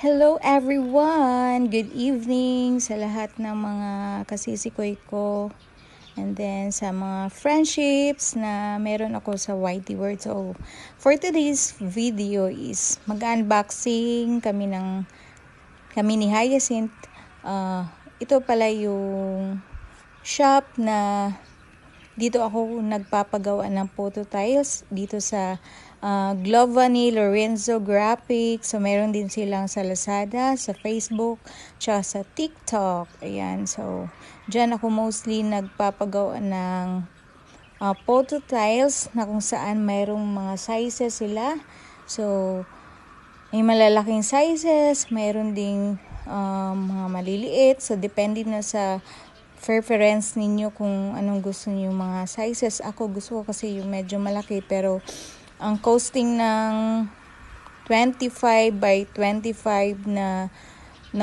Hello everyone! Good evening sa lahat ng mga kasisikoy ko. And then sa mga friendships na meron ako sa YT World. So, for today's video is mag-unboxing kami ni Hyacinth. Ito pala yung shop na dito ako nagpapagawa ng photo tiles dito sa Glovani Lorenzo Graphics. So, meron din silang sa Lazada, sa Facebook, tsaka sa TikTok. Ayan. So, dyan ako mostly nagpapagawa ng photo tiles na kung saan mayroong mga sizes sila. So, may malalaking sizes, mayroon ding mga maliliit. So, depende na sa preference ninyo kung anong gusto niyo mga sizes. Ako gusto ko kasi yung medyo malaki, pero ang costing ng 25 by 25 na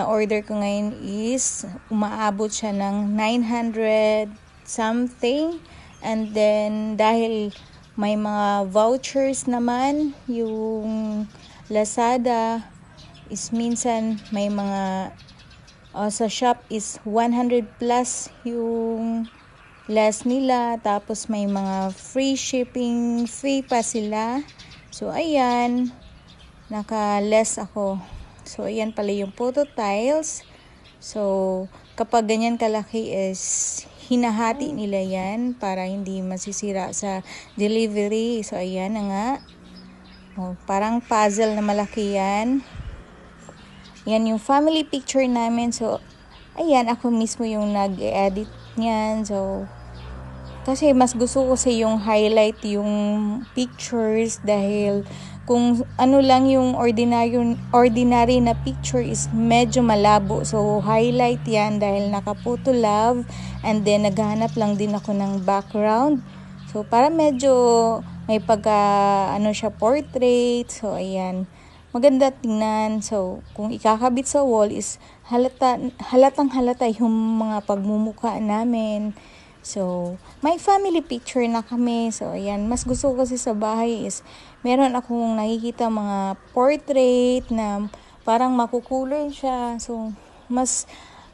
order ko ngayon is umaabot siya ng 900 something. And then dahil may mga vouchers naman yung Lazada, is minsan may mga sa shop is 100 plus yung less nila, tapos may mga free shipping fee pa sila. So ayan, naka-less ako. So ayan pala yung photo tiles. So kapag ganyan kalaki is hinahati nila yan para hindi masisira sa delivery. So ayan na nga. Parang puzzle na malaki yan. Yan yung family picture namin. So ayan, ako mismo yung nag-edit niyan. So kasi mas gusto ko sa yung highlight yung pictures, dahil kung ano lang yung ordinary na picture is medyo malabo. So highlight yan dahil naka-photo love, and then naghahanap lang din ako ng background. So para medyo may pagka siya portrait. So ayan, maganda tingnan. So kung ikakabit sa wall is halatang halata yung mga pagmumukha namin. So, may family picture na kami. So, ayan. Mas gusto ko kasi sa bahay is meron akong nakikita mga portrait na parang makukulay siya. So, mas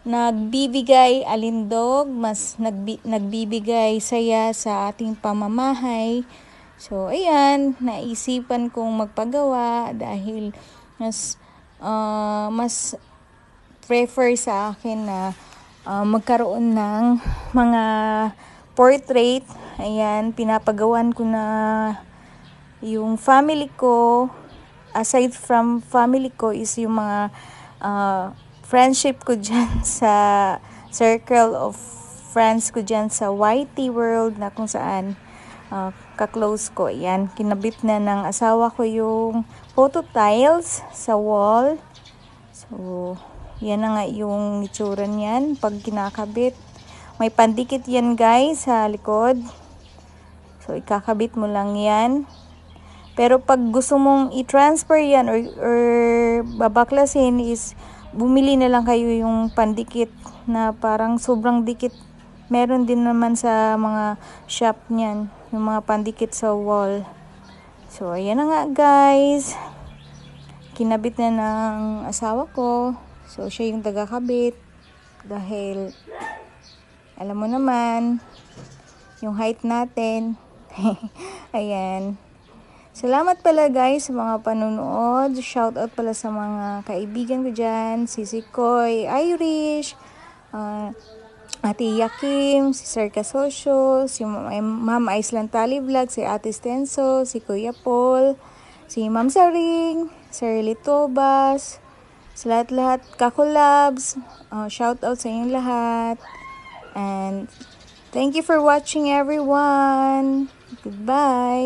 nagbibigay alindog, mas nagbibigay saya sa ating pamamahay. So, ayan. Naisipan kong magpagawa dahil mas prefer sa akin na magkaroon ng mga portrait. Ayan, pinapagawan ko na yung family ko. Aside from family ko is yung mga friendship ko dyan sa circle of friends ko dyan sa YT World, na kung saan ka-close ko. Ayan, kinabit na ng asawa ko yung photo tiles sa wall. So, yan na nga yung itsura niyan pag kinakabit. May pandikit yan guys sa likod. So ikakabit mo lang yan. Pero pag gusto mong i-transfer yan or babaklasin is bumili na lang kayo yung pandikit na parang sobrang dikit. Meron din naman sa mga shop niyan, yung mga pandikit sa wall. So ayan na nga guys. Kinabit na ng asawa ko. So, siya yung tagakabit dahil alam mo naman yung height natin. Ayan. Salamat pala guys sa mga panunood. Shout out pala sa mga kaibigan ko dyan. Si Sikoy Irish, Ate Yakim, si Sir Kasosyo, si Ma'am Iceland Tali Vlog, si Ate Stenso, si Kuya Paul, si Ma'am Saring, Sir Litobas, sa lahat-lahat kakolabs, shout out sa inyong lahat. And thank you for watching everyone. Goodbye.